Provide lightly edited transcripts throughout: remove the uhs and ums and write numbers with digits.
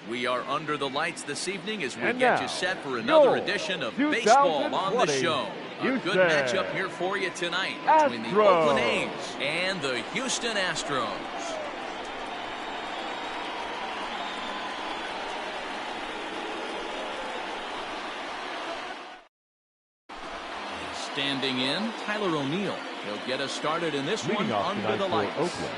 We are under the lights this evening as we get you set for another edition of Baseball on the Show. A good matchup here for you tonight between the Oakland A's and the Houston Astros. Standing in, Tyler O'Neill. He'll get us started in this one under the lights. Oakland.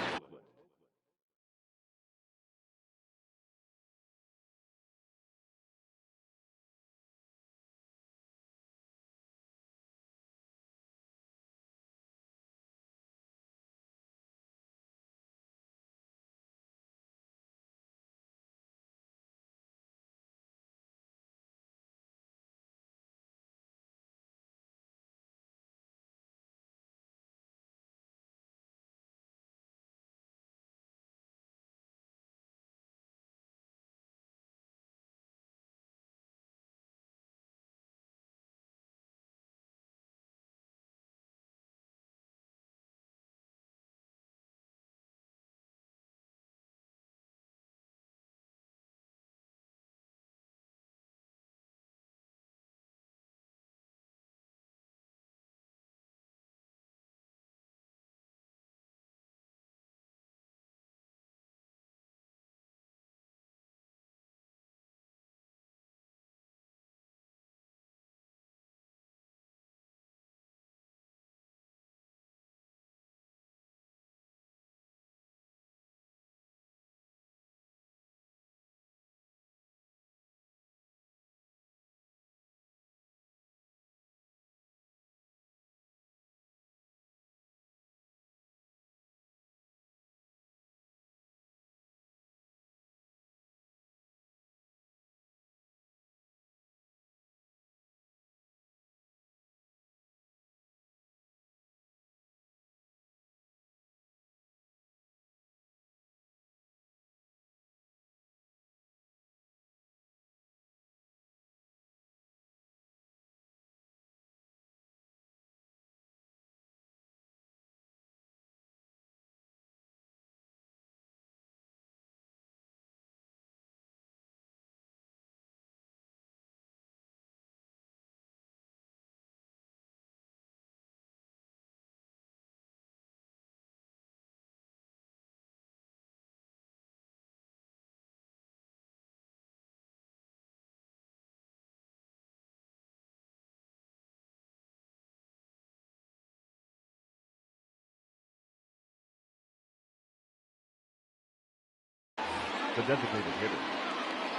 The designated hitter,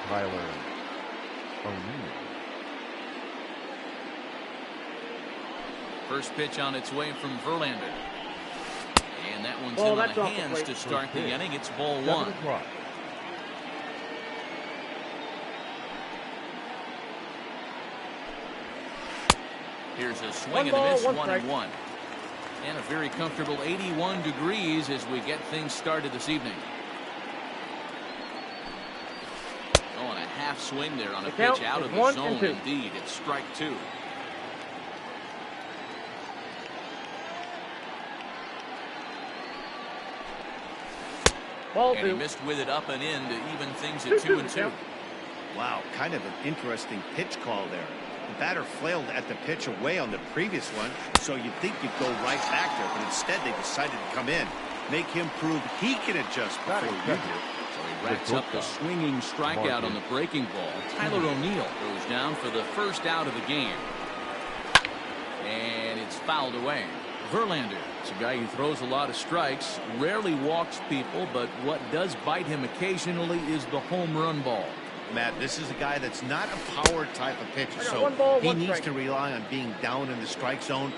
Tyler O'Neill. First pitch on its way from Verlander. And that one's in on the hands to start the inning. It's ball one. Here's a swing and a miss, 1-1. And a very comfortable 81 degrees as we get things started this evening. Oh, and a half swing there on a pitch out of the zone. Indeed, it's strike two. And he missed with it up and in to even things at 2-2. Wow, kind of an interesting pitch call there. The batter flailed at the pitch away on the previous one, so you'd think you'd go right back there, but instead they decided to come in, make him prove he can adjust before you do. So he racks up the swinging strikeout on the breaking ball. Tyler O'Neill goes down for the first out of the game. And it's fouled away. Verlander is a guy who throws a lot of strikes, rarely walks people, but what does bite him occasionally is the home run ball. Matt, this is a guy that's not a power type of pitcher, so he needs to rely on being down in the strike zone.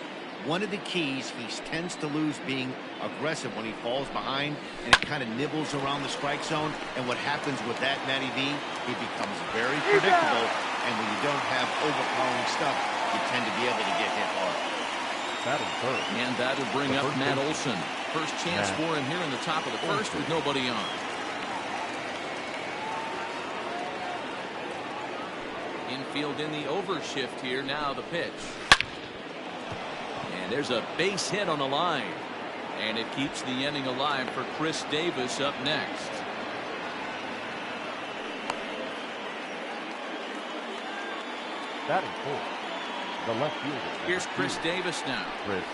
One of the keys, he tends to lose being aggressive when he falls behind and it kind of nibbles around the strike zone. And what happens with that, Matty V, he becomes very predictable. And when you don't have overpowering stuff, you tend to be able to get hit hard. And that'll bring up Matt Olson. First chance for him here in the top of the first with nobody on. Infield in the overshift here. Now the pitch. And there's a base hit on the line. And it keeps the inning alive for Chris Davis up next. Batting fourth, the left fielder. Here's Chris Davis now. Chris.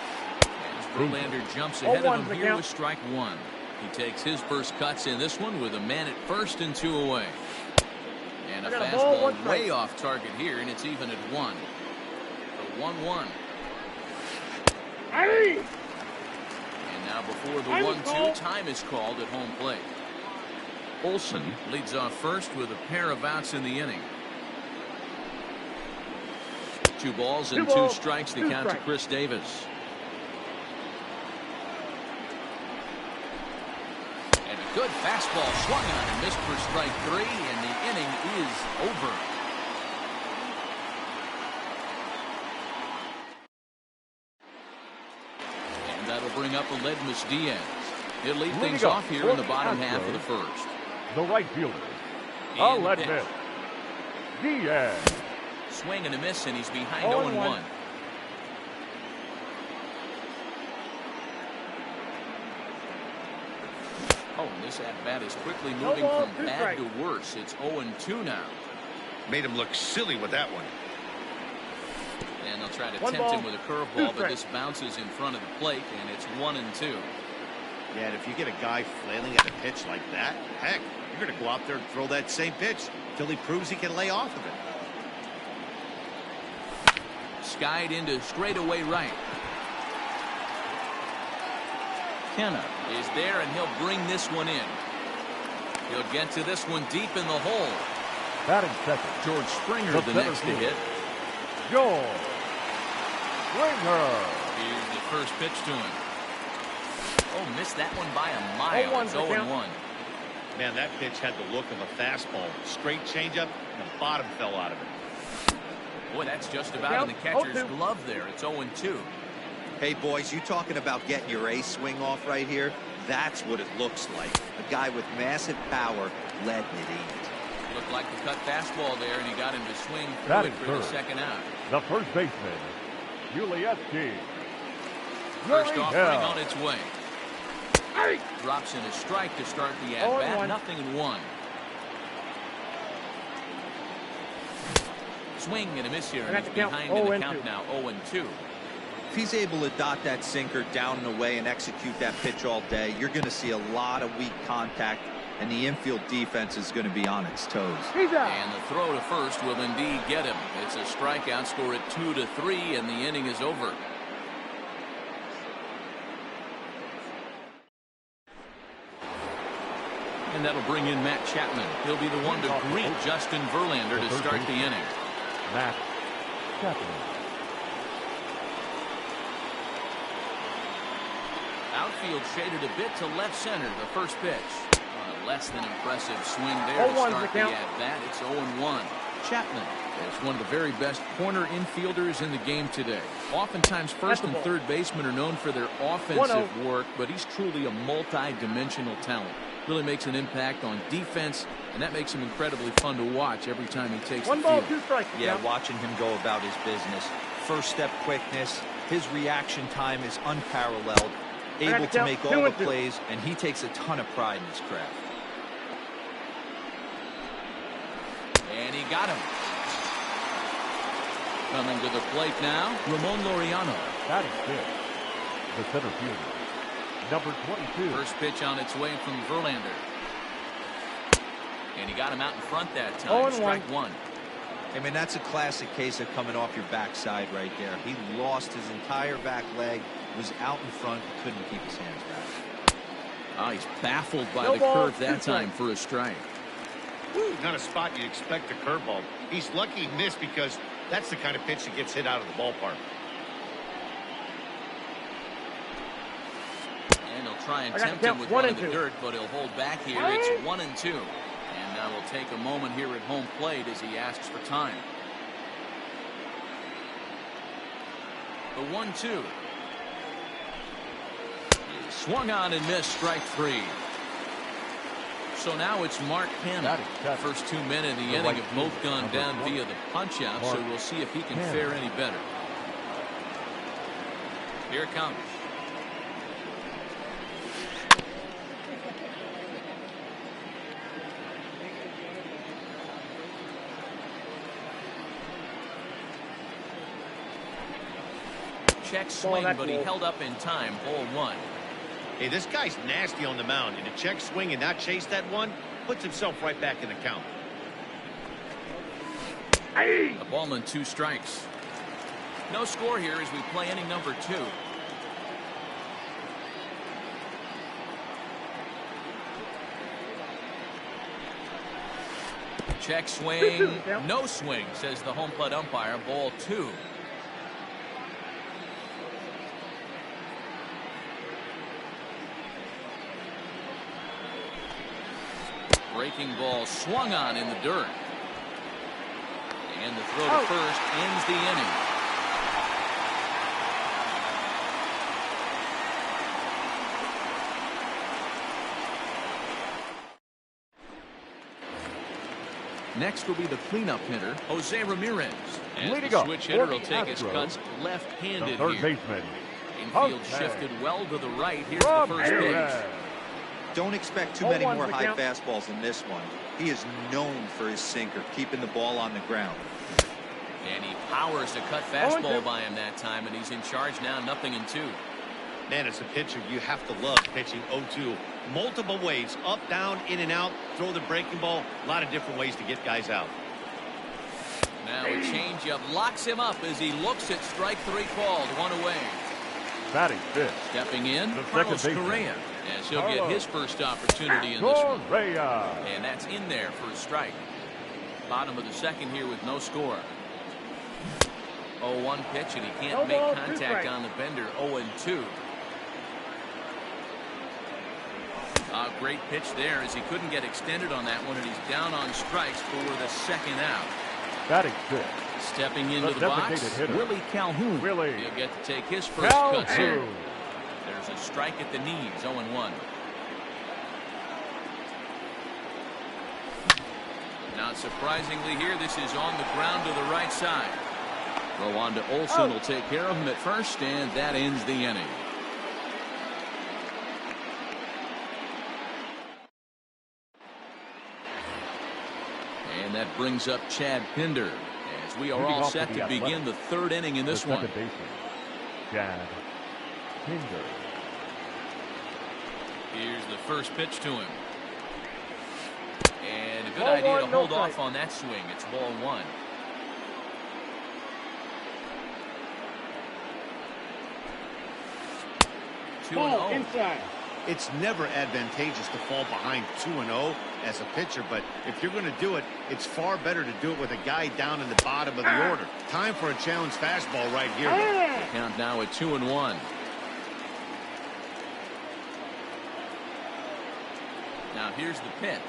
As Verlander jumps ahead of him here with strike one. He takes his first cuts in this one with a man at first and 2 away. And a fastball way off target here, and it's even at 1. The 1-1. And now before the 1-2, time is called at home plate. Olsen leads off first with a pair of outs in the inning. 2 balls and 2 strikes the count to Chris Davis. And a good fastball swung on and missed for strike 3, and the inning is over. And that'll bring up Aledmys Diaz. He'll lead things off here in the bottom half of the first. The right fielder, Aledmys Diaz. Swing and a miss, and he's behind 0-1. Oh, and this at-bat is quickly moving from bad to worse. It's 0-2 now. Made him look silly with that one. And they'll try to tempt him with a curveball, but this bounces in front of the plate, and it's 1-2. Yeah, and if you get a guy flailing at a pitch like that, heck, you're going to go out there and throw that same pitch until he proves he can lay off of it. Skied into straightaway right. Kenna is there, and he'll bring this one in. He'll get to this one deep in the hole. Batting second, George Springer, the next to hit. George Springer. Here's the first pitch to him. Oh, missed that one by a mile. It's 0-1. Man, that pitch had the look of a fastball. Straight changeup, and the bottom fell out of it. Boy, that's just about in the catcher's glove there. It's 0-2. Hey, boys, you talking about getting your ace swing off right here? That's what it looks like. A guy with massive power letting it eat. Looked like the cut fastball there, and he got him to swing through it for the second out. The first baseman, Yulieski. First offering on its way. Drops in a strike to start the at-bat. 0-1. Swing and a miss here, and he's behind in the count now, 0-2. If he's able to dot that sinker down and away and execute that pitch all day, you're going to see a lot of weak contact, and the infield defense is going to be on its toes. And the throw to first will indeed get him. It's a strikeout, score at 2-3, and the inning is over. And that'll bring in Matt Chapman. He'll be the one to greet Justin Verlander to start the inning. Matt Chapman. Outfield shaded a bit to left center. The first pitch. Less than impressive swing there to start the at-bat. It's 0-1. Chapman is one of the very best corner infielders in the game today. Oftentimes, first and third basemen are known for their offensive work, but he's truly a multi-dimensional talent. Really makes an impact on defense, and that makes him incredibly fun to watch every time he takes the field. Yeah, watching him go about his business. First step quickness, his reaction time is unparalleled. Able to make all the plays, and he takes a ton of pride in his craft. And he got him. Coming to the plate now, Ramon Laureano. Batting fifth, the center fielder, number 22. First pitch on its way from Verlander. And he got him out in front that time. Strike one. I mean, that's a classic case of coming off your backside right there. He lost his entire back leg, was out in front, couldn't keep his hands back. Oh, he's baffled by the curve that time for a strike. Woo, not a spot you'd expect a curveball. He's lucky he missed because that's the kind of pitch that gets hit out of the ballpark. And he'll try and tempt him with one in the dirt, but he'll hold back here. It's 1-2. And now we'll take a moment here at home plate as he asks for time. The 1-2. Swung on and missed, strike three. So now it's Mark Hanna. First 2 men in the inning have both gone down via the punch-out, so we'll see if he can fare any better. Here it comes. check swing, but he held up in time. Ball 1. Hey, this guy's nasty on the mound, and to check swing and not chase that one puts himself right back in the count. A ball and 2 strikes. No score here as we play inning number 2. Check swing, no swing, says the home plate umpire. Ball 2. Breaking ball swung on in the dirt. And the throw to first ends the inning. Next will be the cleanup hitter, Jose Ramirez. As the switch hitter will take his cuts left-handed third here. baseman. Infield shifted well to the right. Here's the first pitch. Don't expect too many more high fastballs in this one. He is known for his sinker, keeping the ball on the ground. And he powers a cut fastball by him that time, and he's in charge now, 0-2. Man, as a pitcher, you have to love pitching 0-2. Multiple ways, up, down, in and out, throw the breaking ball. A lot of different ways to get guys out. Now a changeup locks him up as he looks at strike 3 called. 1 away. Batting fifth. Stepping in, The Carlos second baseman. Correa, as he'll get his first opportunity in this one. Correa. And that's in there for a strike. Bottom of the second here with no score. 0-1 pitch, and he can't make contact on the bender. 0-2. Great pitch there as he couldn't get extended on that one, and he's down on strikes for the second out. Batting fifth. Stepping into the box, hitter. Willie Calhoun. Willie He'll get to take his first cuts here. There's a strike at the knees, 0-1. Not surprisingly here, this is on the ground to the right side. Throw on to Olson will take care of him at first, and that ends the inning. And that brings up Chad Pinder as we are all set to begin the third inning in this one. Chad Pinder. Here's the first pitch to him. And a good idea to hold off on that swing. It's ball 1. Ball inside. It's never advantageous to fall behind 2-0 as a pitcher, but if you're going to do it, it's far better to do it with a guy down in the bottom of the order. Time for a challenge fastball right here. Count now at 2-1. Now here's the pitch.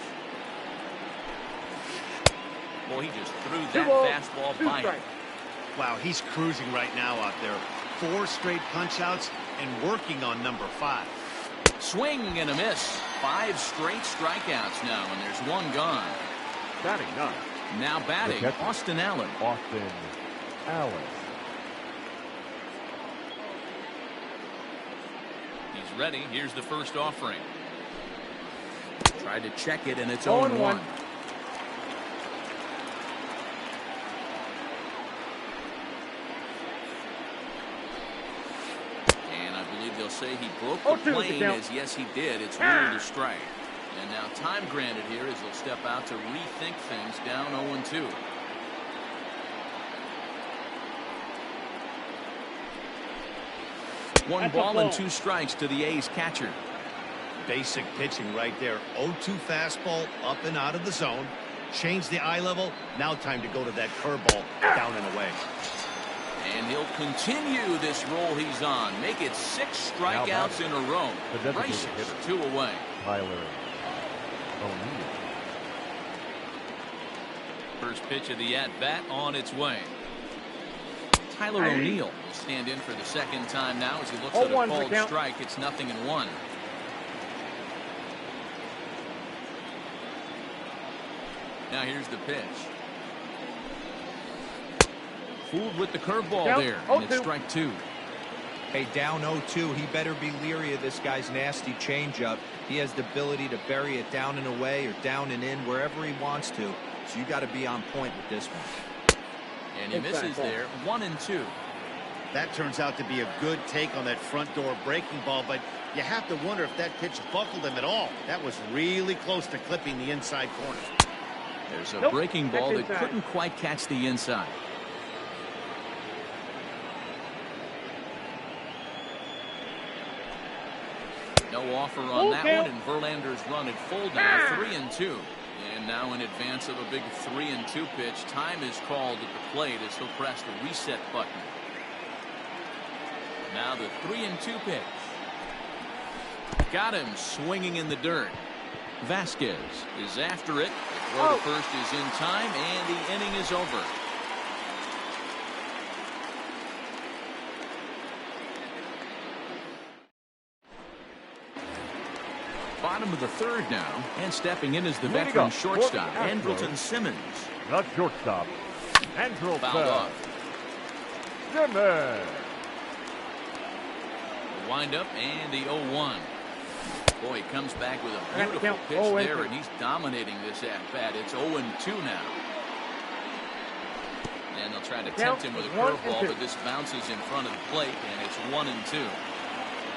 Boy, he just threw that fastball by him. Wow, he's cruising right now out there. 4 straight punch-outs and working on number 5. Swing and a miss. 5 straight strikeouts now, and there's 1 gone. Batting 9. Now batting, Austin Allen. Austin Allen. He's ready. Here's the first offering. Tried to check it, and it's 0-1. They'll say he broke the plane, as yes he did. It's ruled a strike. And now time granted here as he'll step out to rethink things, down 0-2. One ball and 2 strikes to the A's catcher. Basic pitching right there. 0-2 fastball up and out of the zone. Change the eye level. Now time to go to that curveball down and away. And he'll continue this roll he's on. Make it 6 strikeouts in a row. Races 2 away. Tyler O'Neill. First pitch of the at-bat on its way. Tyler O'Neill will stand in for the second time now as he looks at a called strike. It's 0-1. Now here's the pitch. Fooled with the curveball there, and it's strike 2. Hey, down 0-2, he better be leery of this guy's nasty changeup. He has the ability to bury it down and away or down and in wherever he wants to. So you got to be on point with this one. And he misses there, 1-2. That turns out to be a good take on that front door breaking ball, but you have to wonder if that pitch buckled him at all. That was really close to clipping the inside corner. There's a breaking ball that couldn't quite catch the inside. No offer on that one, and Verlander's run at full now, 3-2. And now in advance of a big 3-2 pitch, time is called at the plate as he'll press the reset button. Now the 3-2 pitch. Got him swinging in the dirt. Vasquez is after it. The throw to first is in time, and the inning is over. Bottom of the third now, and stepping in is the veteran shortstop, Andrelton Simmons. Not shortstop. Andrelton. Fouled off. Simmons. The windup and the 0-1. Boy, he comes back with a beautiful pitch there, and he's dominating this at-bat. It's 0-2 now. And they'll try to tempt him with a curveball, but this bounces in front of the plate, and it's 1-2.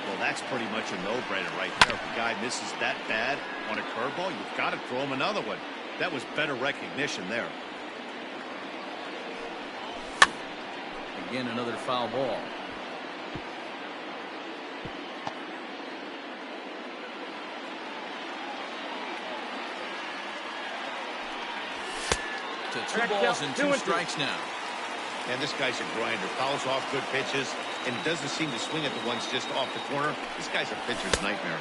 Well, that's pretty much a no-brainer right there. If a guy misses that bad on a curveball, you've got to throw him another one. That was better recognition there. Again, another foul ball. To 2 balls and 2 strikes now. And this guy's a grinder. Fouls off good pitches and doesn't seem to swing at the ones just off the corner. This guy's a pitcher's nightmare.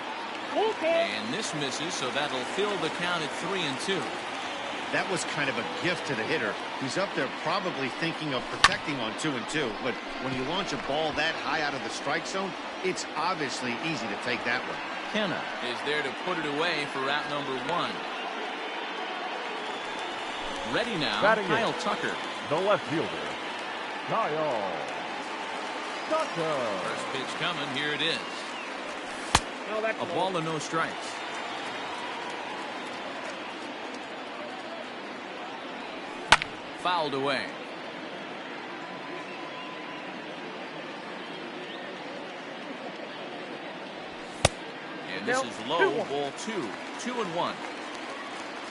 And this misses, so that'll fill the count at 3-2. That was kind of a gift to the hitter. He's up there probably thinking of protecting on 2-2. But when you launch a ball that high out of the strike zone, it's obviously easy to take that one. Kenna is there to put it away for out number 1. Ready now, Kyle Tucker. The left fielder, Kyle Tucker. First pitch coming, here it is. A ball and no strikes. Fouled away. And this is low, ball 2. 2-1.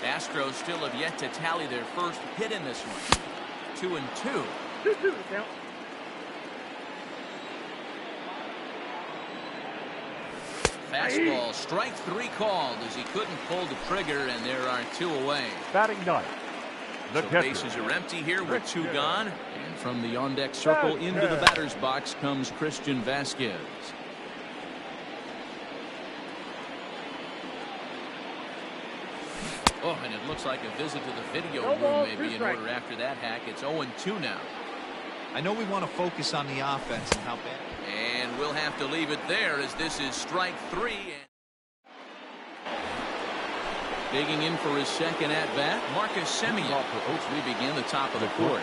Astros still have yet to tally their first hit in this one. 2-2. Fastball, strike 3 called as he couldn't pull the trigger, and there are 2 away. Batting ninth. The bases are empty here with 2 gone. And from the on-deck circle into the batter's box comes Christian Vasquez. Oh, and it looks like a visit to the video room may be in order after that hack. It's 0-2 now. I know we want to focus on the offense and how bad. And we'll have to leave it there as this is strike 3. Digging in for his second at-bat, Marcus Semien. We begin the top of the fourth.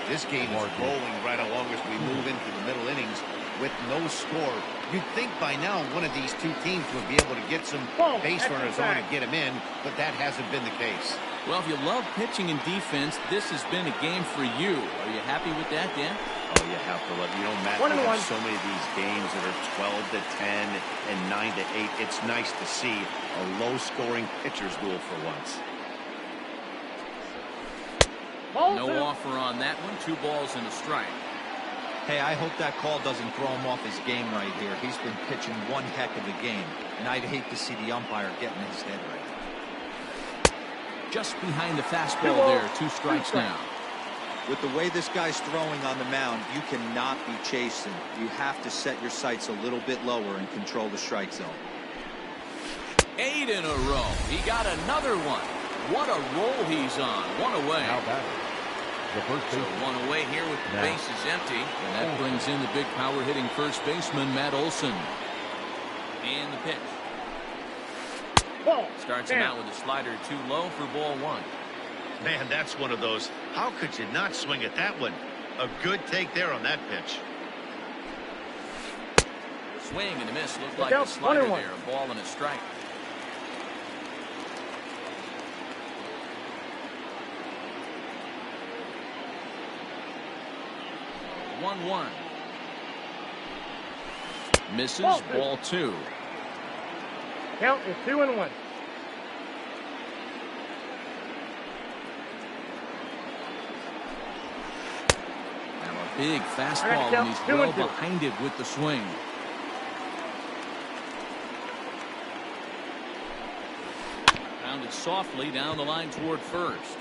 This game is rolling right along as we move into the middle innings with no score. You'd think by now one of these 2 teams would be able to get some base runners on and get them in, but that hasn't been the case. Well, if you love pitching and defense, this has been a game for you. Are you happy with that, Dan? Oh, you have to love it. You know, Matt, we have so many of these games that are 12-10 and 9-8. It's nice to see a low-scoring pitcher's duel for once. No offer on that one. 2 balls and a strike. Hey, I hope that call doesn't throw him off his game right here. He's been pitching one heck of a game, and I'd hate to see the umpire getting his head right. Just behind the fastball there. 2 strikes now. With the way this guy's throwing on the mound, you cannot be chasing. You have to set your sights a little bit lower and control the strike zone. 8 in a row. He got another one. What a roll he's on. 1 away. Now batting. The first so 1 away here with the bases empty. And that brings in the big power hitting first baseman, Matt Olson. And the pitch. Starts him out with a slider too low for ball 1. Man, that's one of those. How could you not swing at that one? A good take there on that pitch. Swing and a miss. Looked like a slider there. A ball and a strike. Misses, ball 2. Count is 2-1. Now a big fastball, and he's well behind it with the swing. Grounded softly down the line toward first.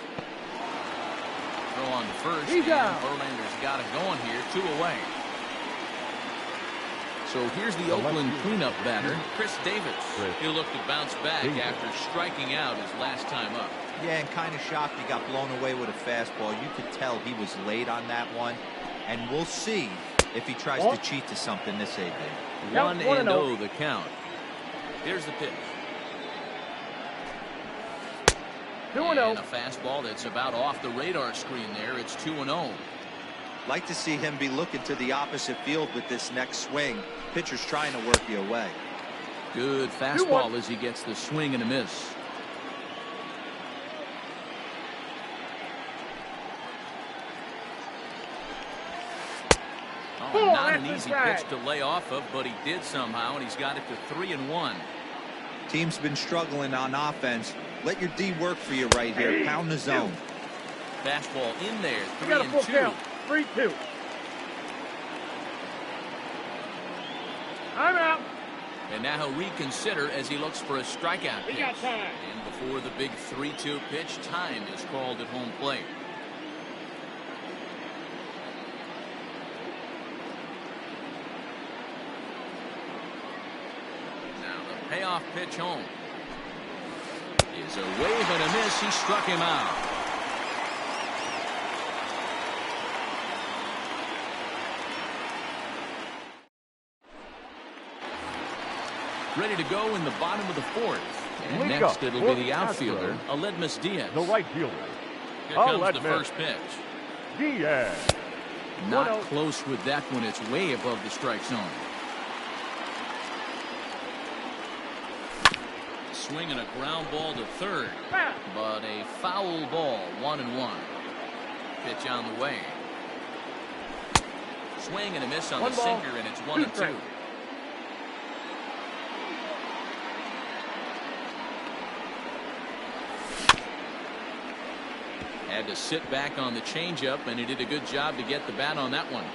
Throw on to first, and Verlander's got it going here, 2 away. So here's the Oakland cleanup batter, Chris Davis. He'll look to bounce back after striking out his last time up. Yeah, and kind of shocked he got blown away with a fastball. You could tell he was late on that one. And we'll see if he tries to cheat to something this evening. 1-0 the count. Here's the pitch. 2-0. And a fastball that's about off the radar screen there. It's 2-0. Like to see him be looking to the opposite field with this next swing. Pitcher's trying to work you away. Good fastball as he gets the swing and a miss. Oh, not an easy pitch to lay off of, but he did somehow, and he's got it to 3-1. Team's been struggling on offense. Let your D work for you right here. Pound the zone. Fastball in there, 3-2. 3-2. I'm out. And now he'll reconsider as he looks for a strikeout pitch. And before the big 3-2 pitch, time is called at home plate. Now the payoff pitch home is a wave and a miss. He struck him out. Ready to go in the bottom of the 4th. And next it'll be the outfielder, Aledmys Diaz. The right fielder. Here comes the first pitch. Diaz. Not close with that one. It's way above the strike zone. Swing and a ground ball to third. But a foul ball, 1-1. Pitch on the way. Swing and a miss on the sinker, and it's 1-2. Had to sit back on the changeup, and he did a good job to get the bat on that one.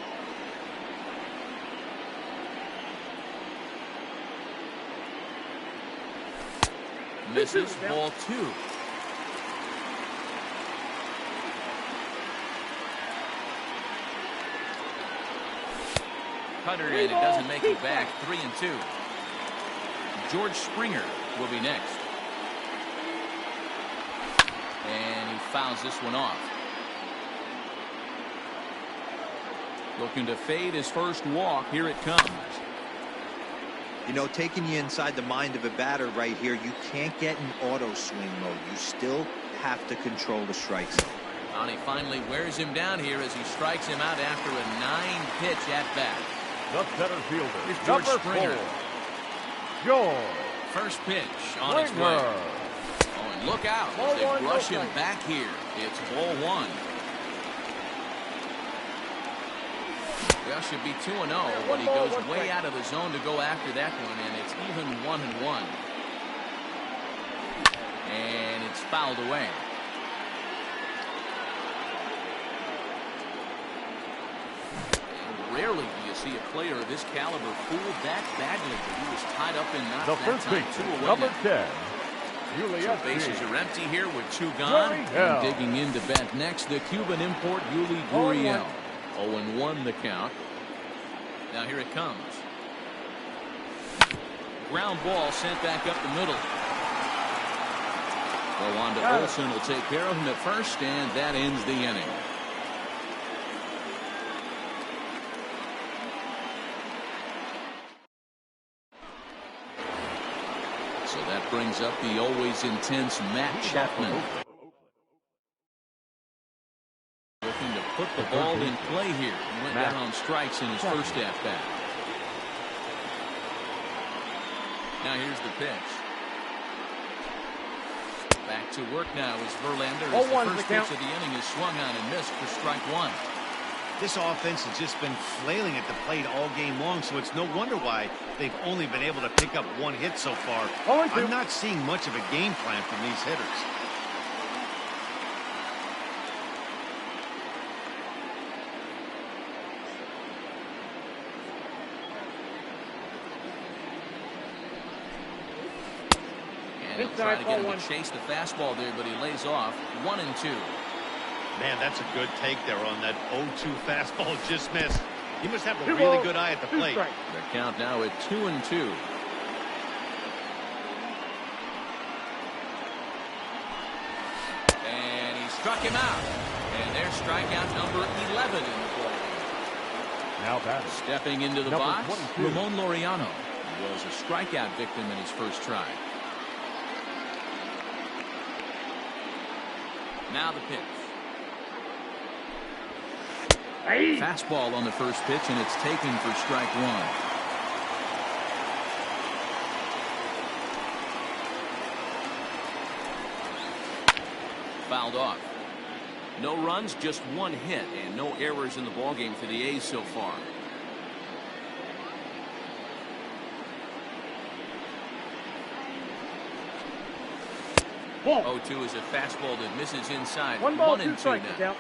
Misses, ball 2. Cutter, and it doesn't make it back. 3-2. George Springer will be next. And he fouls this one off. Looking to fade his first walk. Here it comes. You know, taking you inside the mind of a batter right here, you can't get in auto swing mode. You still have to control the strike zone. And he finally wears him down here as he strikes him out after a 9-pitch at bat. The center fielder. Here's George Springer. George. First pitch on its way. Oh, and look out as they brush him back here. It's ball 1. Well, should be 2-0, but he goes way out of the zone to go after that one, and it's even 1-1. And it's fouled away. And rarely do you see a player of this caliber fooled that badly. He was tied up in not the that first time. baseman, number 10. So bases are empty here with 2 gone. And digging in to bat next, the Cuban import Yuli Gurriel. 0-1 the count. Now here it comes. Ground ball sent back up the middle. Go on to Olson, will take care of him at first, and that ends the inning. So that brings up the always intense Matt Chapman. Looking to put the ball in play here. He went down on strikes in his first at-bat. Now here's the pitch. Back to work now is Verlander. As the first pitch of the inning is swung on and missed for strike 1. This offense has just been flailing at the plate all game long, so it's no wonder why they've only been able to pick up one hit so far. I'm not seeing much of a game plan from these hitters. And he'll try to get him to chase the fastball there, but he lays off. 1-2. Man, that's a good take there on that 0-2 fastball just missed. He must have a really good eye at the plate. The count now at 2-2. And he struck him out. And there's strikeout number 11 in the play. Now batting. Stepping into the box, 22. Ramon Laureano was a strikeout victim in his first try. Now the pitch. Fastball on the first pitch, and it's taken for strike one. Fouled off. No runs, just one hit, and no errors in the ballgame for the A's so far. Ball. 0-2 is a fastball that misses inside. 1-2 now.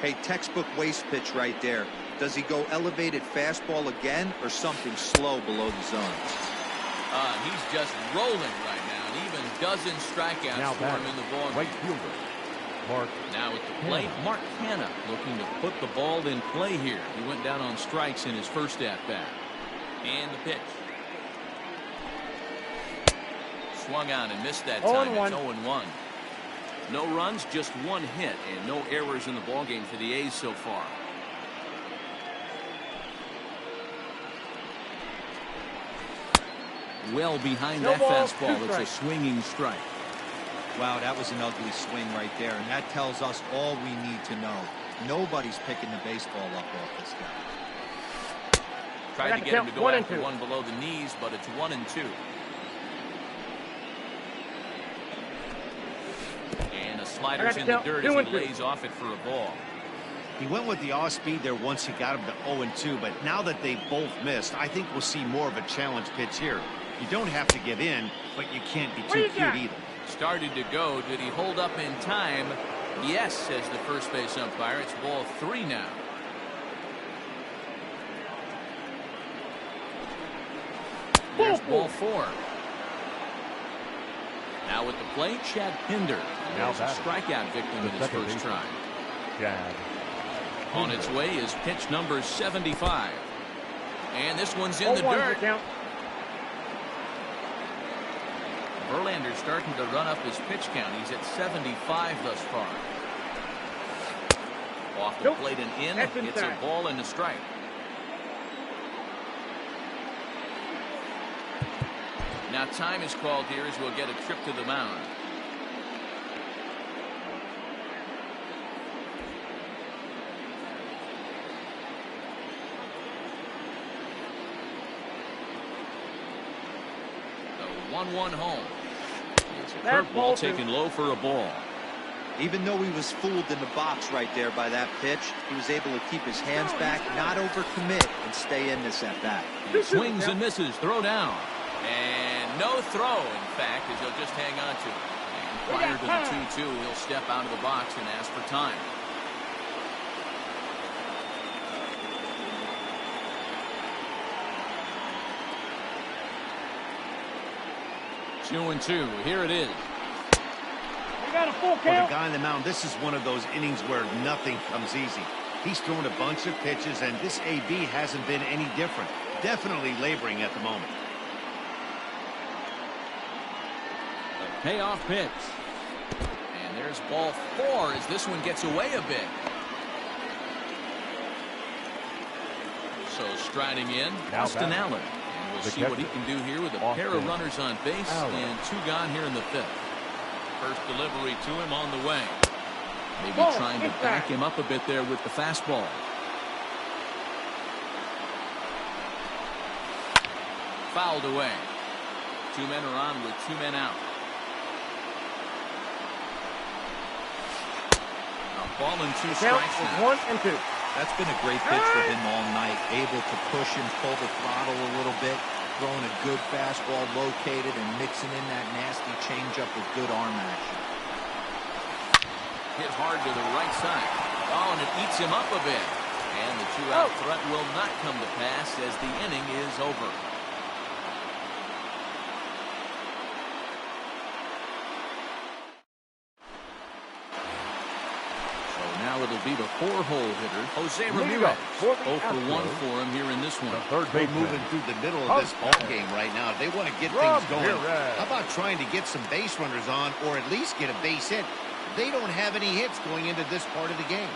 Hey, textbook waste pitch right there. Does he go elevated fastball again or something slow below the zone? He's just rolling right now, and even dozen strikeouts now for him in the ballgame. Right fielder, Mark. Now at the plate, Mark Canha looking to put the ball in play here. He went down on strikes in his first at-bat. And the pitch. Swung on and missed that time. It's 0-1. No runs, just one hit, and no errors in the ballgame for the A's so far. Well behind that fastball, it's a swinging strike. Wow, that was an ugly swing right there, and that tells us all we need to know. Nobody's picking the baseball up off this guy. Tried to get him to go after one below the knees, but it's 1-2. Sliders in the dirt as he lays off it for a ball. He went with the off speed there once he got him to 0-2, but now that they both missed, I think we'll see more of a challenge pitch here. You don't have to give in, but you can't be too cute either. Started to go. Did he hold up in time? Yes, says the first base umpire. It's ball 3 now. There's ball 4. Now at the plate, Chad Pinder. Now a strikeout victim in his first try. On its way is pitch number 75. And this one's in the dirt. Verlander's starting to run up his pitch count. He's at 75 thus far. Off the plate and in. It's a ball and a strike. Now time is called here as we'll get a trip to the mound. The 1-1 home. It's a curveball taken low for a ball. Even though he was fooled in the box right there by that pitch, he was able to keep his hands back, not overcommit, and stay in this at-bat. He swings and misses. Throw down. And no throw, in fact, as he'll just hang on to it. And prior to the 2-2, he'll step out of the box and ask for time. Two and 2. Here it is. We got a full count. For the guy on the mound, this is one of those innings where nothing comes easy. He's thrown a bunch of pitches, and this AB hasn't been any different. Definitely laboring at the moment. Payoff pitch. And there's ball 4 as this one gets away a bit. So striding in, Austin Allen. And we'll see what he can do here with a pair of runners on base and 2 gone here in the 5th. First delivery to him on the way. Maybe trying to back him up a bit there with the fastball. Fouled away. 2 men are on with 2 men out. A ball and 2 strikes now. 1-2. That's been a great pitch for him all night. Able to push and pull the throttle a little bit. Throwing a good fastball located and mixing in that nasty changeup with good arm action. Hit hard to the right side. Oh, and it eats him up a bit. And the two-out threat will not come to pass as the inning is over. Now it'll be the four-hole hitter, Jose Ramirez. 0 for 1 for him here in this one. They're moving through the middle of this ball game right now. They want to get things going. How about trying to get some base runners on or at least get a base hit? They don't have any hits going into this part of the game.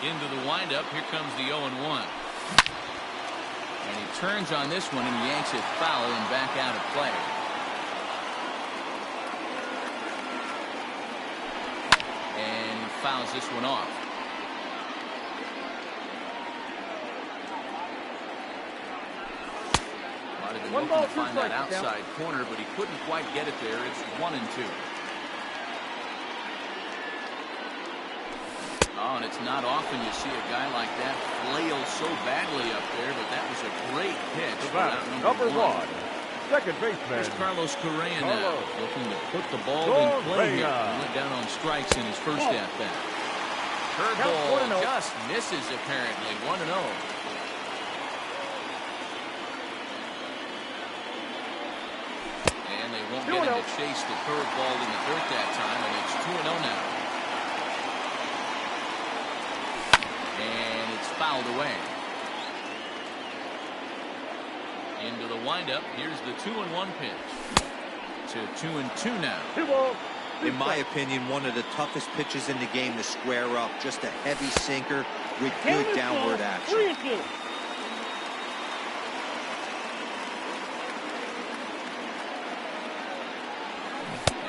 Into the windup, here comes the 0-1. And he turns on this one and yanks it foul and back out of play. Fouls this one off. Might have been looking to find that outside corner, but he couldn't quite get it there. It's 1-2. Oh, and it's not often you see a guy like that flail so badly up there, but that was a great pitch. Number one. Second baseman. Here's Carlos Correa now, looking to put the ball in play here. He went down on strikes in his first at-bat. Curveball just misses, apparently. 1-0. And they won't get him to chase the curveball in the dirt that time, and it's 2-0 now. And it's fouled away. Into the windup. Here's the 2-1 pitch. To 2-2 now. In my opinion, one of the toughest pitches in the game to square up. Just a heavy sinker with good downward action.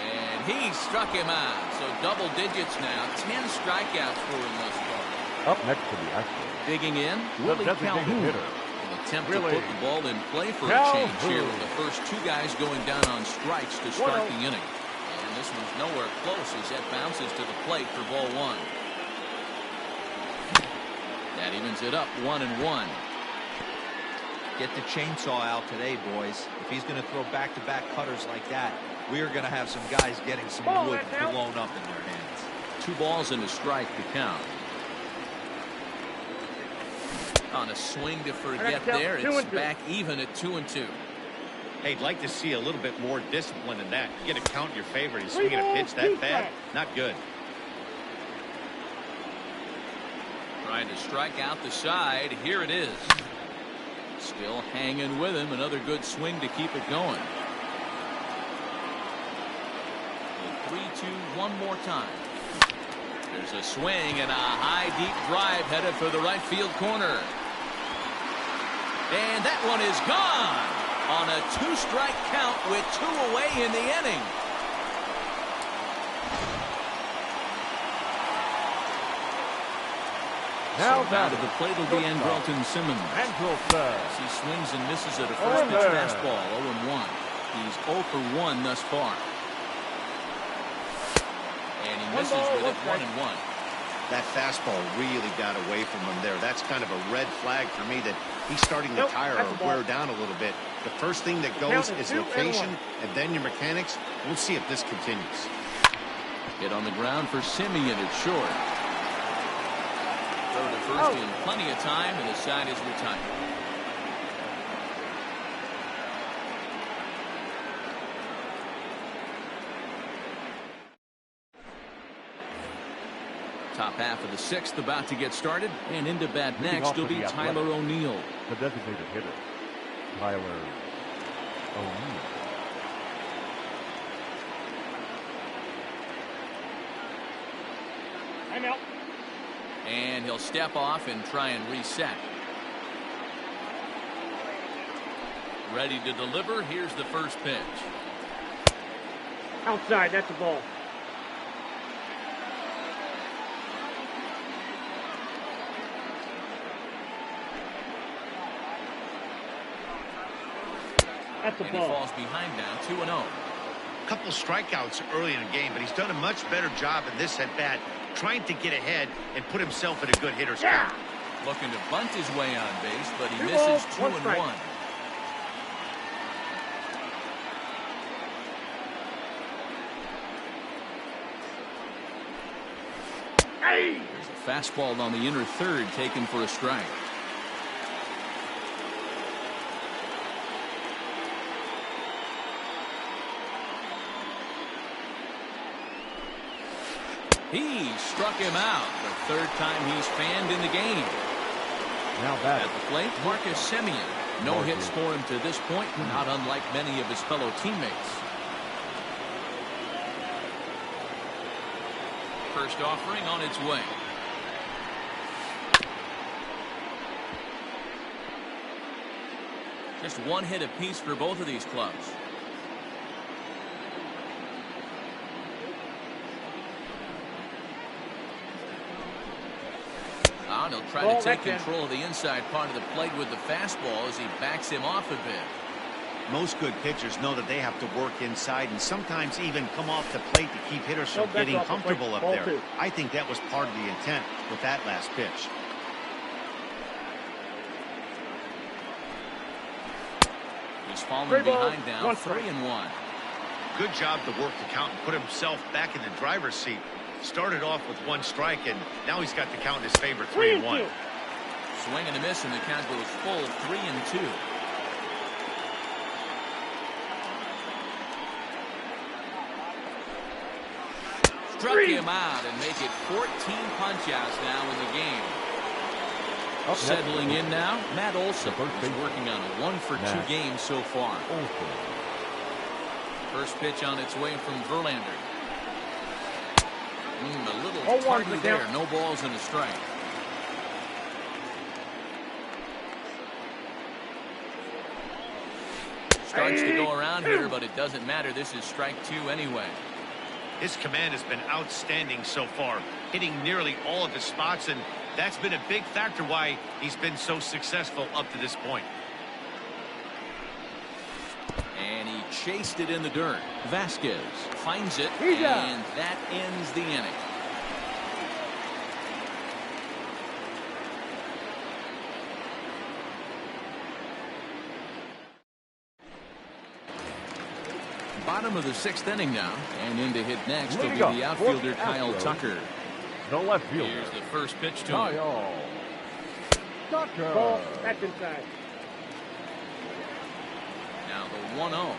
And he struck him out. So double digits now. 10 strikeouts for him thus far. Up next to the Astros. Digging in, Willie Calhoun. Hitter. Attempt to put the ball in play for a change here with the first two guys going down on strikes to start the inning. And this one's nowhere close as that bounces to the plate for ball one. That evens it up 1-1. Get the chainsaw out today, boys. If he's going to throw back-to-back cutters like that, we are going to have some guys getting some wood blown up in their hands. 2 balls and a strike to count. On a swing to forget there, it's back even at 2-2. Hey, I'd like to see a little bit more discipline in that. You get a count in your favor. He's swinging a pitch that bad. Not good. Trying to strike out the side. Here it is. Still hanging with him. Another good swing to keep it going. 3-2 one more time. There's a swing and a high deep drive headed for the right field corner. And that one is gone on a 2-strike count with 2 away in the inning. Now to the plate will be Andrelton Simmons. As he swings and misses at a first pitch fastball, 0-1. He's 0 for 1 thus far. And he misses with it 1-1. That fastball really got away from him there. That's kind of a red flag for me that he's starting to tire or wear down a little bit. The first thing that goes is location and then your mechanics. We'll see if this continues. Hit on the ground for Simeon at short. Throw to first in plenty of time, and the side is retired. Top half of the 6th about to get started, and into bat next will be Tyler O'Neill. The designated hitter, Tyler O'Neill. I'm out. And he'll step off and try and reset. Ready to deliver. Here's the first pitch. Outside, that's a ball. That's a ball. And he falls behind now, 2-0. Couple strikeouts early in the game, but he's done a much better job in this at bat, trying to get ahead and put himself in a good hitter's count. Looking to bunt his way on base, but he misses 2-1. There's a fastball on the inner third taken for a strike. He struck him out the third time he's fanned in the game. Now back at the plate, Marcus Semien. No hits for him to this point, not unlike many of his fellow teammates. First offering on its way. Just one hit apiece for both of these clubs. He'll try to take control of the inside part of the plate with the fastball as he backs him off a bit. Most good pitchers know that they have to work inside and sometimes even come off the plate to keep hitters from getting comfortable up there. I think that was part of the intent with that last pitch. He's falling behind now, 3-1. Good job to work the count and put himself back in the driver's seat. Started off with one strike, and now he's got the count in his favor, 3-1. Swing and a miss, and the count goes full, 3-2. Struck him out and make it 14 punch-outs now in the game. Settling in now, Matt Olson. He's working on a 1-for-2 game so far. First pitch on its way from Verlander. A little tardy there. No balls and a strike. Starts to go around here, but it doesn't matter. This is strike 2 anyway. His command has been outstanding so far, hitting nearly all of his spots, and that's been a big factor why he's been so successful up to this point. And he chased it in the dirt. Vasquez finds it, and that ends the inning. Bottom of the 6th inning now, and in to hit next will be the outfielder Kyle Tucker. The left fielder. Here's the first pitch to him. Tucker. Ball, that's inside. Now the 1-0.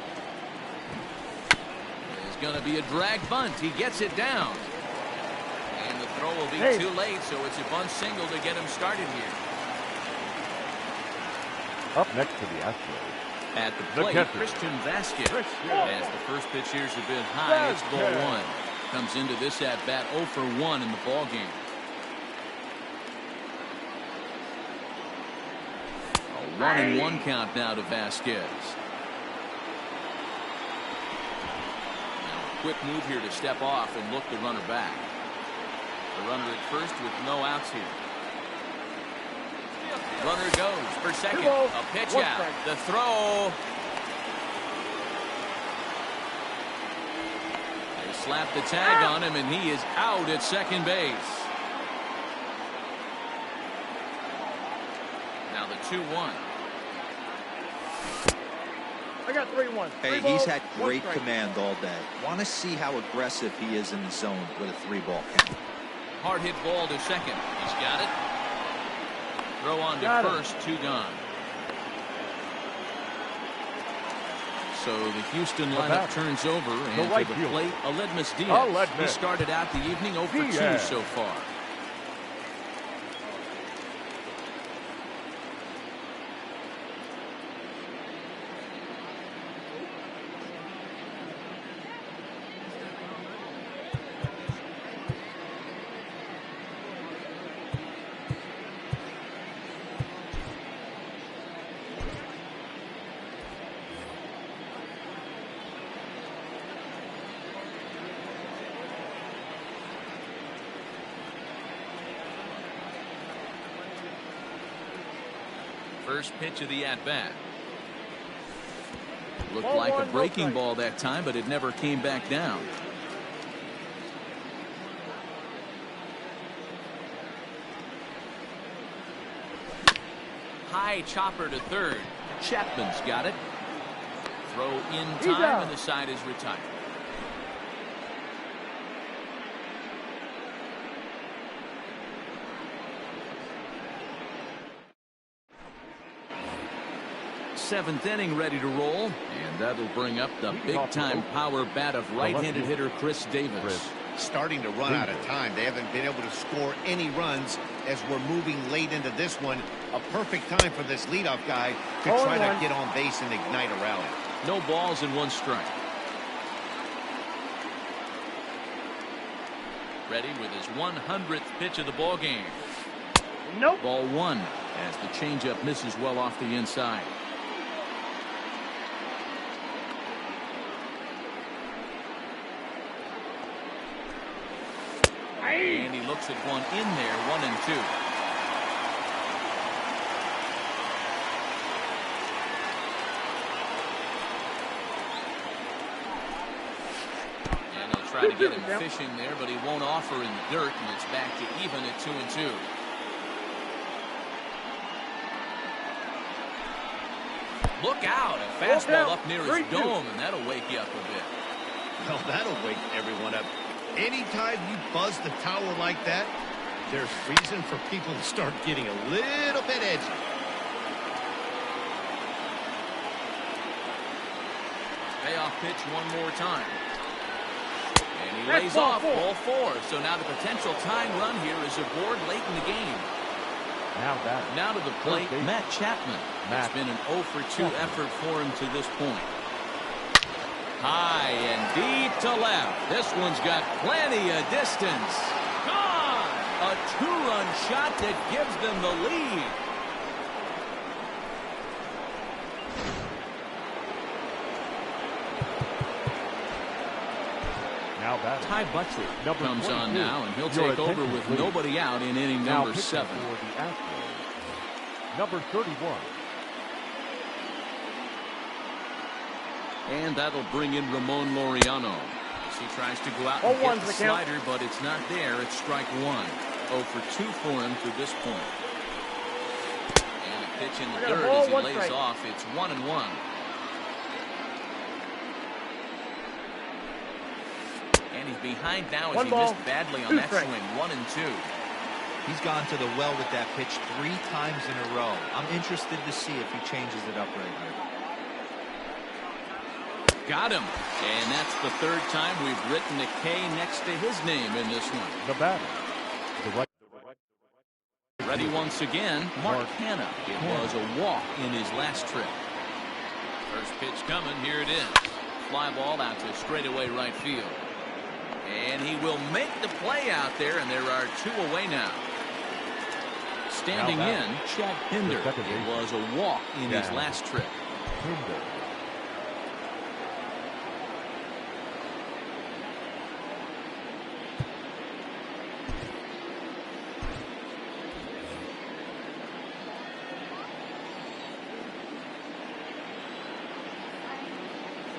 It's going to be a drag bunt. He gets it down. And the throw will be too late, so it's a bunt single to get him started here. Up next to the Astros. At the plate, Christian Vasquez. As the first pitch here's a bit high, it's ball 1. Comes into this at-bat 0 for 1 in the ball game. A 1-1 count now to Vasquez. Now a quick move here to step off and look the runner back. The runner at first with no outs here. Runner goes for second. A pitch out. The throw. They slap the tag on him, and he is out at second base. Now the 2-1. I got 3-1. Hey, he's had great command all day. Want to see how aggressive he is in the zone with a 3-ball count. Hard hit ball to second. He's got it. Throw on to first, 2 gone. So the Houston lineup turns over, and to the plate, Aledmys Diaz. He started out the evening 0 for 2 so far. First pitch of the at-bat. Looked like a breaking ball that time, but it never came back down. high chopper to third. Chapman's got it. Throw in time, and the side is retired. Seventh inning ready to roll, and that'll bring up the big-time power bat of right-handed hitter Chris Davis. Starting to run out of time. They haven't been able to score any runs as we're moving late into this one. A perfect time for this leadoff guy to try to get on base and ignite a rally. No balls and 1 strike. Ready with his 100th pitch of the ball game. Nope. Ball 1 as the changeup misses well off the inside. And he looks at one in there, 1-2. And they'll try to get him fishing there, but he won't offer in the dirt, and it's back to even at 2-2. Look out, a fastball up near his dome, and that'll wake you up a bit. Well, that'll wake everyone up. Anytime you buzz the tower like that, there's reason for people to start getting a little bit edgy. Payoff pitch one more time. And he lays off ball 4. So now the potential tying run here is aboard late in the game. Now to the plate, Matt Chapman. It's been an 0 for 2 effort for him to this point. High and deep to left. This one's got plenty of distance. Gone! A 2-run shot that gives them the lead. Ty Buttrey comes on now, and he'll take over with nobody out in inning number 7. Number 31. And that'll bring in Ramon Laureano. As he tries to go out and get the slider, but it's not there. It's strike 1. 0 for 2 for him to this point. And a pitch in the dirt as he lays off. It's 1-1. And he's behind now as he missed badly on that swing. 1-2. He's gone to the well with that pitch 3 times in a row. I'm interested to see if he changes it up right here. Got him. And that's the 3rd time we've written a K next to his name in this one. The batter. Ready once again, Mark Hanna. It was a walk in his last trip. First pitch coming. Here it is. Fly ball out to straightaway right field. And he will make the play out there, and there are 2 away now. Standing in, Chad Pinder. It was a walk in his last trip.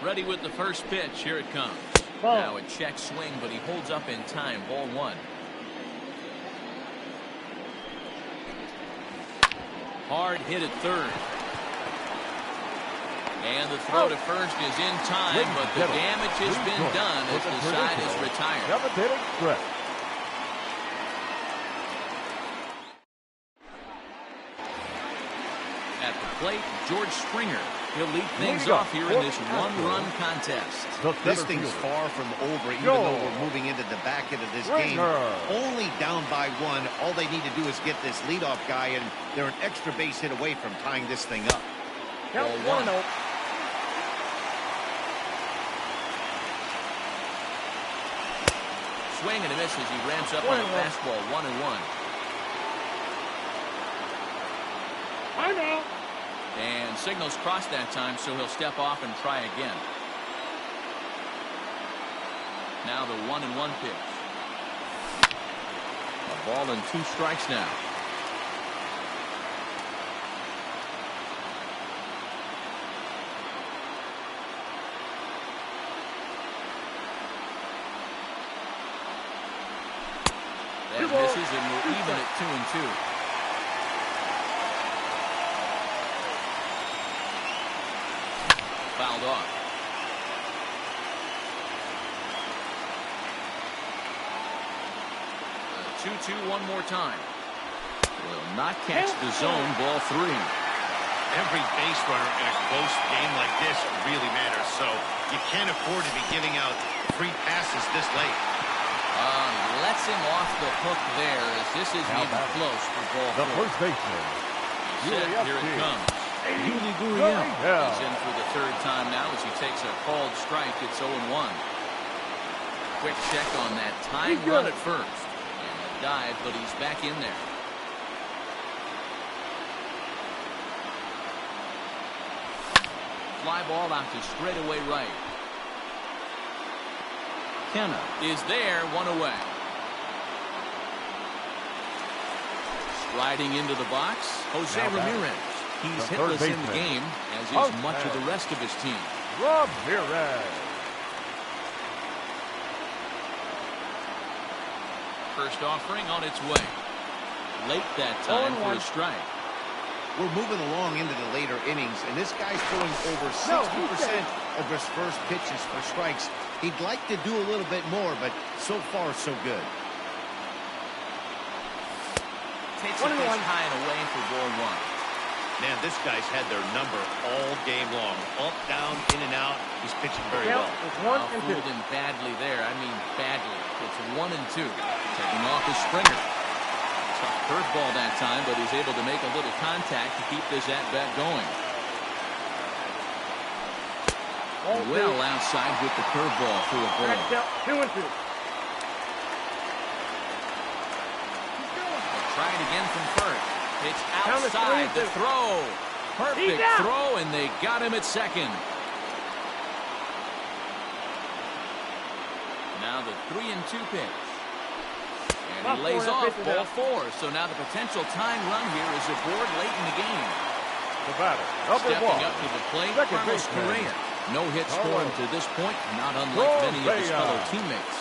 Ready with the first pitch. Here it comes. Now a check swing, but he holds up in time. Ball 1. Hard hit at third. And the throw to first is in time, but the damage has been done as the side is retired. 7th inning stretch. At the plate, George Springer. He'll lead things off here in this 1-run contest. This thing's far from over, even though we're moving into the back end of this game. Only down by 1. All they need to do is get this leadoff guy, and they're an extra base hit away from tying this thing up. Ball 1. Swing and a miss as he ramps up on a fastball. 1-1. I know. And signals crossed that time, so he'll step off and try again. Now the 1-1 pitch. A ball and 2 strikes now. That misses, and we're even at 2-2. fouled off. 2-2 one more time. Will not catch the zone. Ball 3. Every base runner in a close game like this really matters, so you can't afford to be giving out free passes this late. Lets him off the hook there, as this isn't even close for ball 4. The first baseman. Set, here it comes. Yuli Gurriel. He's in for the 3rd time now as he takes a called strike. It's 0-1. Quick check on that time run at first. And a dive, but he's back in there. Fly ball out to straightaway right. Kenna is there, 1 away. Striding into the box, Jose Ramirez. He's hitless in the game, as is much of the rest of his team. Ramirez. First offering on its way. Late that time for a strike. We're moving along into the later innings, and this guy's throwing over 60% of his first pitches for strikes. He'd like to do a little bit more, but so far, so good. Takes a pitch high and away for ball 1. Man, this guy's had their number all game long. Up, down, in and out. He's pitching very well. Fooled him badly there. I mean badly. It's 1-2. Taking off his Springer. Tough curveball that time, but he's able to make a little contact to keep this at-bat going. Well outside with the curveball for a ball. 2-2. Try it again from first. It's outside the throw. Perfect throw, and they got him at second. Now the 3-2 pitch. And he lays off ball 4. So now the potential tying run here is aboard late in the game. The batter, Stepping up to the plate, Carlos Correa. No hits for him to this point, not unlike many of his fellow teammates.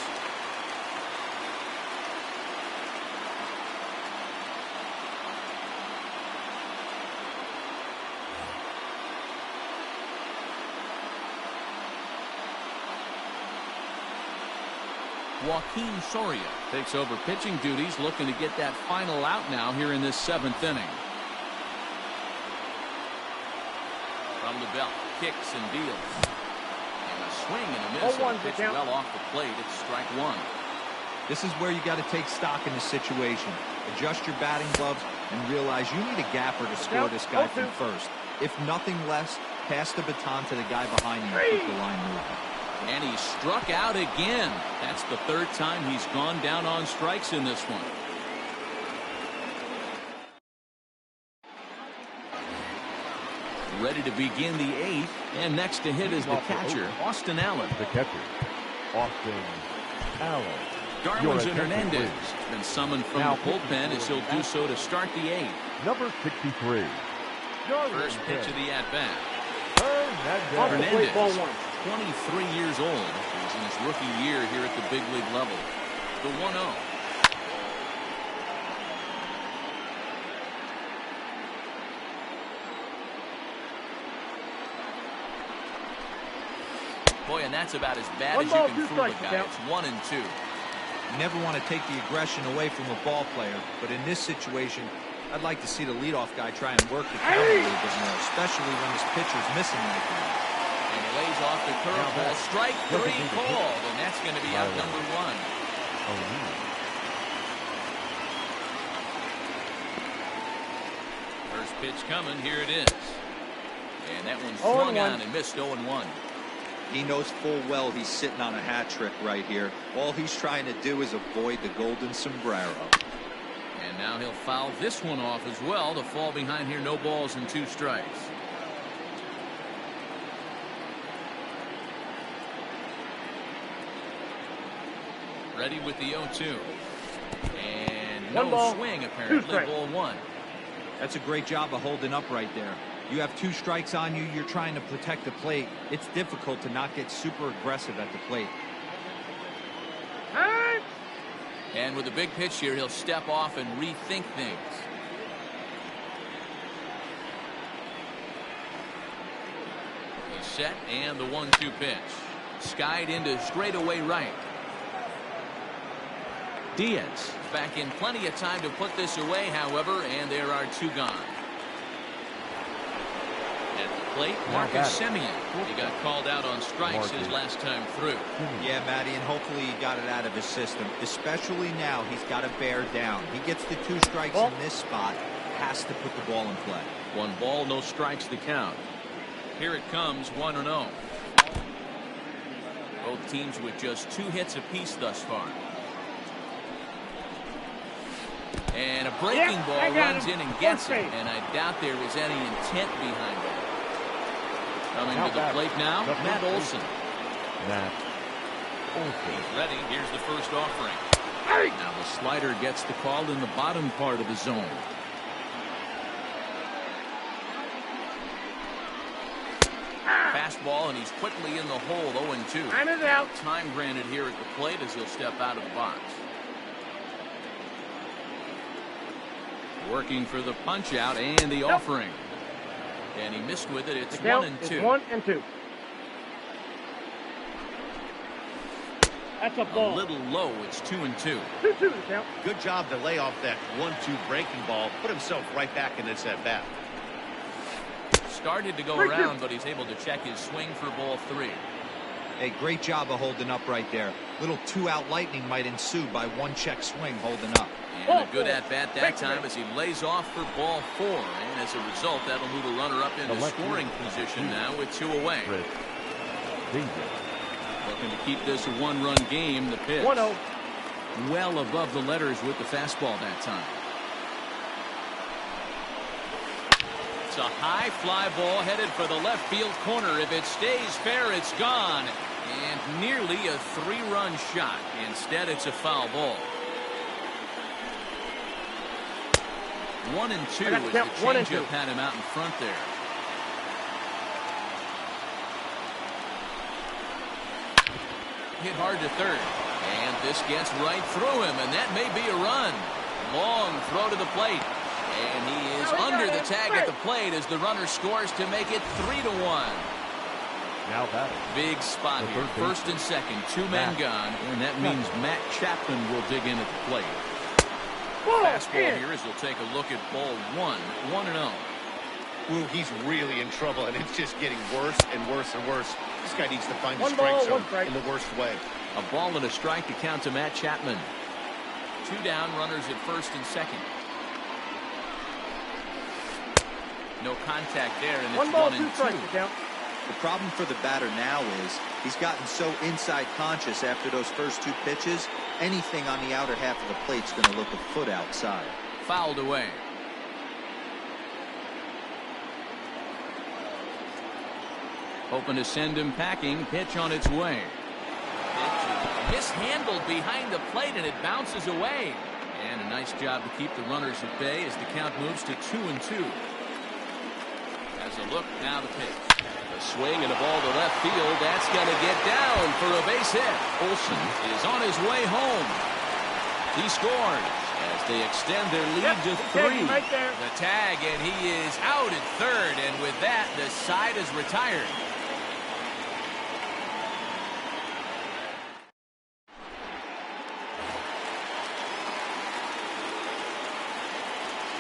Joaquin Soria takes over pitching duties, looking to get that final out now here in this 7th inning. From the belt, kicks and deals. And a swing and a miss. And a pitch well off the plate. It's strike 1. This is where you got to take stock in the situation. Adjust your batting gloves and realize you need a gapper to score this guy from first. If nothing less, pass the baton to the guy behind you and keep the line moving. And he struck out again. That's the 3rd time he's gone down on strikes in this one. Ready to begin the 8th. And next to hit is the catcher, Austin Allen. The catcher, Austin Allen. Darwinzon Hernandez has been summoned from the bullpen as he'll do so to start the 8th. Number 63. First pitch of the at-bat. Hernandez. Hernandez, 23 years old. He's in his rookie year here at the big league level. The 1-0. Boy, and that's about as bad as you can fool a guy. It's 1-2. You never want to take the aggression away from a ball player, but in this situation, I'd like to see the leadoff guy try and work the count a little bit more, especially when his pitcher's missing like that. And he lays off the curveball. Strike 3 called, and that's going to be out number 1. First pitch coming. Here it is. And that one swung on and missed 0-1. He knows full well he's sitting on a hat trick right here. All he's trying to do is avoid the golden sombrero. And now he'll foul this one off as well to fall behind here. No balls and 2 strikes. Ready with the 0-2. And no swing apparently. Ball 1. That's a great job of holding up right there. You have 2 strikes on you. You're trying to protect the plate. It's difficult to not get super aggressive at the plate. And with a big pitch here, he'll step off and rethink things. He set and the 1-2 pitch. Skied into straightaway right. Diaz back in plenty of time to put this away, however, and there are 2 gone. At the plate, Marcus Semien. He got called out on strikes his last time through. Yeah, Matty, and hopefully he got it out of his system. Especially now, he's got to bear down. He gets the 2 strikes in this spot, has to put the ball in play. 1 ball, no strikes the count. Here it comes, 1-0. Both teams with just 2 hits apiece thus far. And a breaking ball runs in and gets it, and I doubt there was any intent behind it. Coming to the plate now, Matt Olson. Matt Olson. He's ready. Here's the first offering. Now the slider gets the call in the bottom part of the zone. Fastball, and he's quickly in the hole, 0-2. Time is out. Time granted here at the plate as he'll step out of the box. Working for the punch out and the offering. And he missed with it. It's 1-2. 1-2. That's a ball. A little low. It's 2-2. 2-2 the count. Good job to lay off that 1-2 breaking ball. Put himself right back in this at bat. Started to go around, but he's able to check his swing for ball 3. Hey, great job of holding up right there. Little 2-out lightning might ensue by 1 check swing holding up. And a good at-bat that time as he lays off for ball 4. And as a result, that'll move a runner up into scoring position now with 2 away. Looking to keep this a 1-run game. The pitch. 1-0. Well above the letters with the fastball that time. It's a high fly ball headed for the left field corner. If it stays fair, it's gone. And nearly a 3-run shot. Instead, it's a foul ball. 1-2 as the changeup had him out in front there. Hit hard to third. And this gets right through him, and that may be a run. Long throw to the plate. And he is under the tag at the plate as the runner scores to make it 3-1. Now batting. Big spot here. First and second, 2 men gone, and that means Matt Chapman will dig in at the plate. Fastball here as he'll take a look at ball 1, 1-0. Ooh, he's really in trouble, and it's just getting worse and worse and worse. This guy needs to find the 1 strike ball, zone 1 strike. in the worst way. A ball and a strike to count to Matt Chapman. 2 down, runners at first and second. No contact there, and it's 1 ball, 2 1-2. strikes the count. The problem for the batter now is he's gotten so inside conscious after those first 2 pitches. Anything on the outer half of the plate's going to look a foot outside. Fouled away. Hoping to send him packing. Pitch on its way. Pitch mishandled behind the plate, and it bounces away. And a nice job to keep the runners at bay as the count moves to 2-2. As a look, now the pitch. A swing and a ball to left field. That's going to get down for a base hit. Olson is on his way home. He scores as they extend their lead to 3. Right there. The tag, and he is out at third. And with that, the side is retired.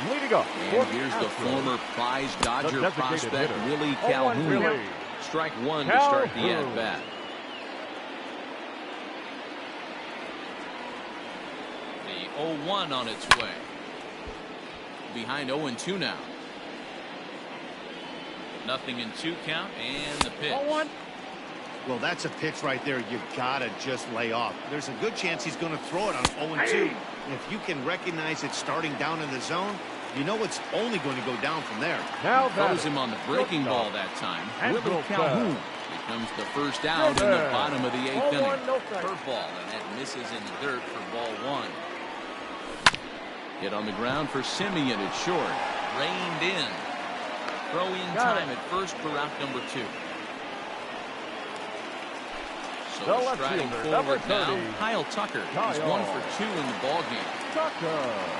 Leading up. And here's the former prize Dodger prospect, Willie Calhoun. Strike 1 to start the at-bat. The 0-1 on its way. Behind 0-2 now. 0-2 count, and the pitch. 1-1. Well, that's a pitch right there you gotta just lay off. There's a good chance he's going to throw it on 0-2. If you can recognize it starting down in the zone, you know it's only going to go down from there. Now throws him on the breaking ball that time. Willie Calhoun becomes the first out in the bottom of the 8th inning. Curveball, and that misses in the dirt for ball 1. Hit on the ground for Semien at short. Reined in. Throw in time at first for out number 2. So striding forward now, Kyle Tucker. He's 1 for 2 in the ballgame. Tucker.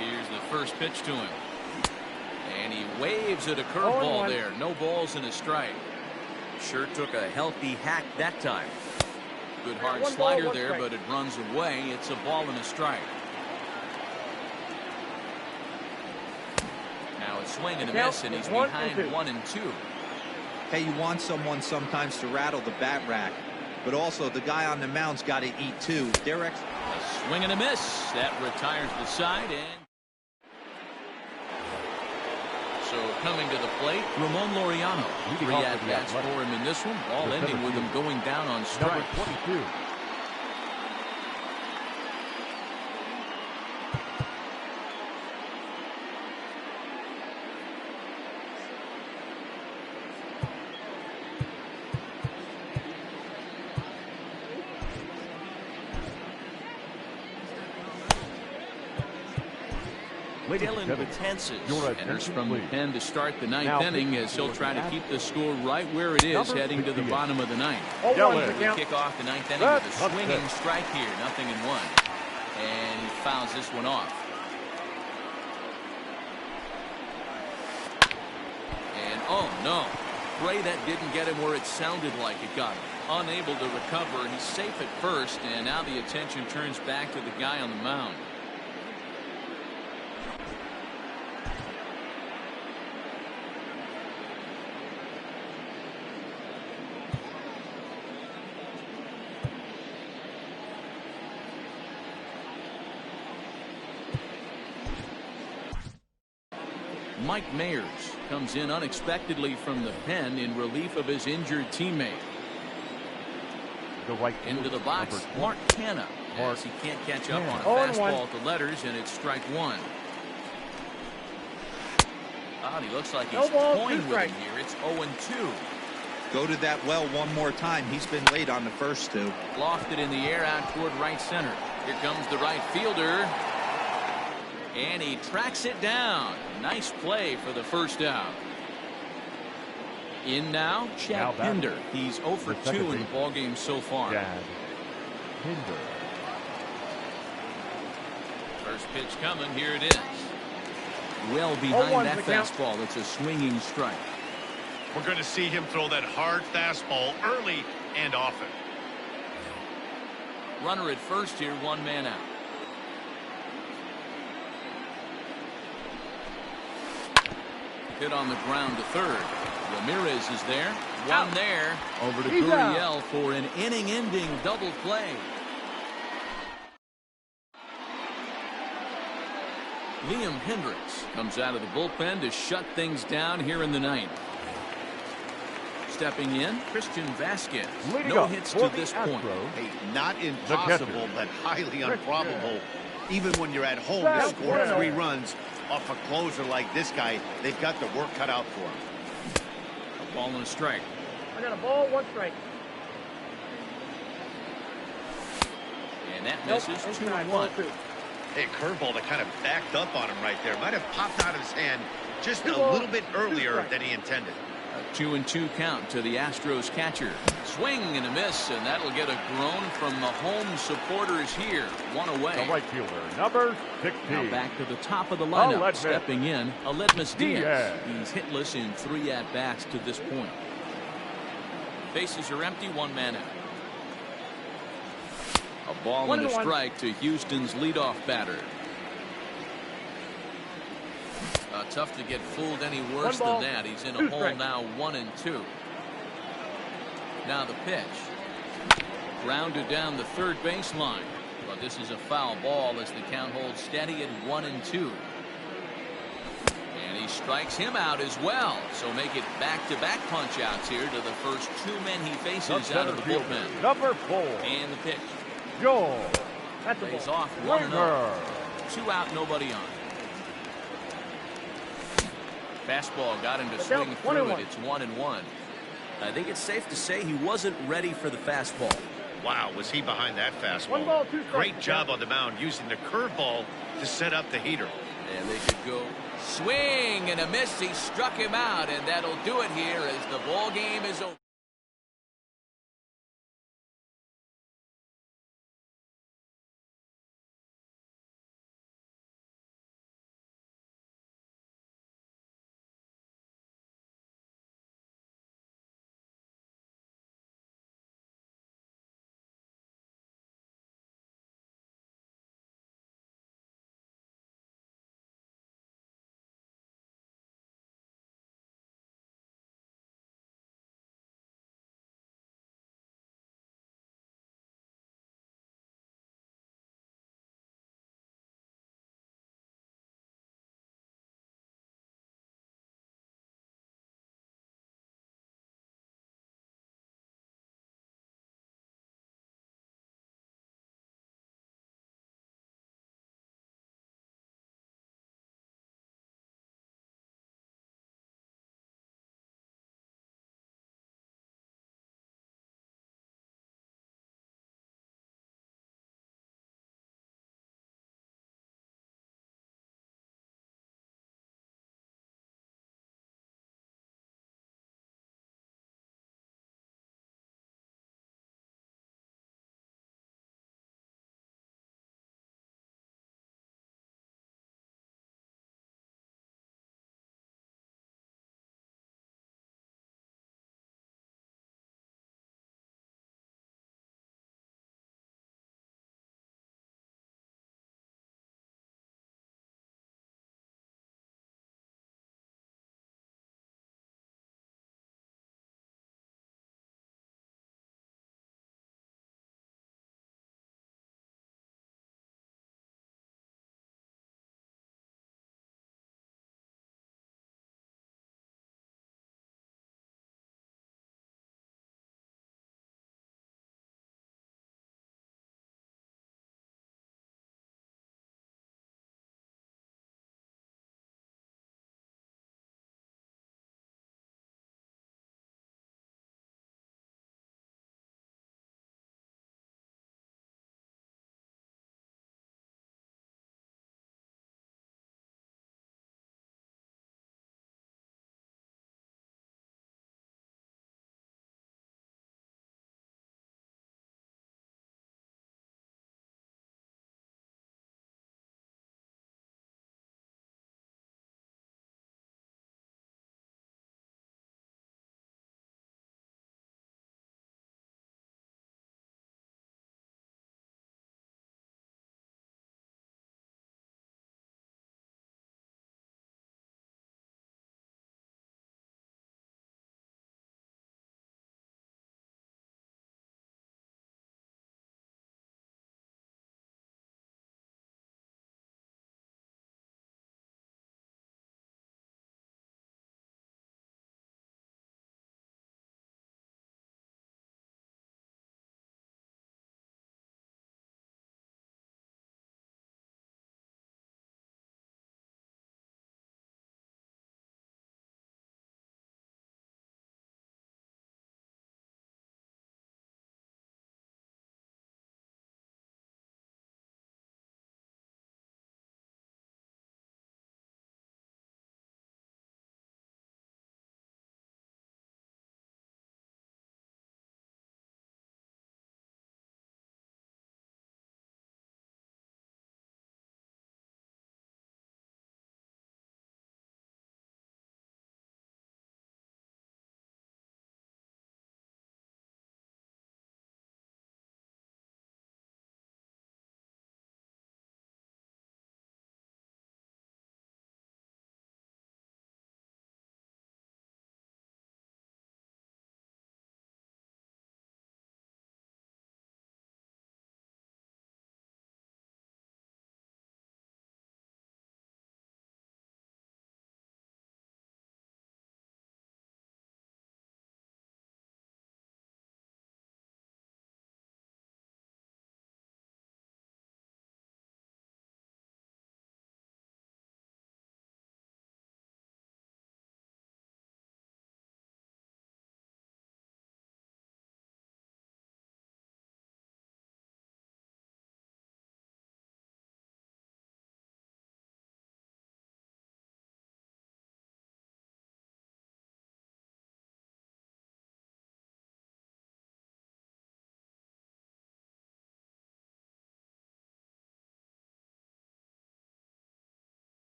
Here's the first pitch to him. And he waves at a curveball there. No balls and a strike. Sure took a healthy hack that time. Good hard slider there, but it runs away. It's a ball and a strike. Now a swing and a miss, and he's behind 1-2. Hey, you want someone sometimes to rattle the bat rack, but also the guy on the mound's got to eat too. Derek. A swing and a miss. That retires the side. And so coming to the plate, Ramon Laureano. 3 at-bats for him in this one, all ending with him going down on strike. Number 22. Dylan Betances enters from the pen to start the 9th inning as he'll try to keep the score right where it is heading to the bottom of the 9th. We kick off the 9th inning with a swinging strike here, 0-1. And he fouls this one off. And oh no, pray that didn't get him where it sounded like it got him. Unable to recover. He's safe at first, and now the attention turns back to the guy on the mound. Mike Mayers comes in unexpectedly from the pen in relief of his injured teammate. Into the box, Mark Canha. As he can't catch up on a fastball at the letters, and it's strike 1. Oh, he looks like he's toying with him here. It's 0-2. Go to that well one more time. He's been late on the first 2. Lofted in the air out toward right center. Here comes the right fielder. And he tracks it down. Nice play for the first out. In now, Chad Pinder. He's 0 for 2 in the ballgame so far. Chad Pinder. First pitch coming. Here it is. Well behind that fastball. It's a swinging strike. We're going to see him throw that hard fastball early and often. Runner at first here, 1 man out. Hit on the ground to third. Ramirez is there. One there. Over to Gurriel for an inning-ending double play. Liam Hendriks comes out of the bullpen to shut things down here in the 9th. Stepping in, Christian Vasquez. No hits to this point. Hey, not impossible, but highly improbable. Even when you're at home to score 3 runs off a closer like this guy, they've got the work cut out for him. A ball and a strike. I got a ball, 1 strike. And that misses 2-1. Hey, curveball that kind of backed up on him right there. Might have popped out of his hand just a little bit earlier than he intended. A 2-2 count to the Astros catcher. Swing and a miss, and that'll get a groan from the home supporters here. 1 away. The right fielder, number 16. Now back to the top of the lineup. Stepping in, Aledmys Diaz. He's hitless in 3 at-bats to this point. Bases are empty, 1 man out. A ball and a strike to Houston's leadoff batter. Tough to get fooled any worse than that. He's in a hole now, 1-2. Now the pitch. Grounded down the third baseline. But this is a foul ball as the count holds steady at 1-2. And he strikes him out as well. So make it back-to-back punch-outs here to the first 2 men he faces out of the bullpen. Number 4. And the pitch. Joel. Lays off 1-0. 2 out, nobody on. Fastball got him to swing through it. It's 1-1. I think it's safe to say he wasn't ready for the fastball. Wow, was he behind that fastball. Great job on the mound using the curveball to set up the heater. And they could go swing and a miss. He struck him out, and that'll do it here as the ball game is over.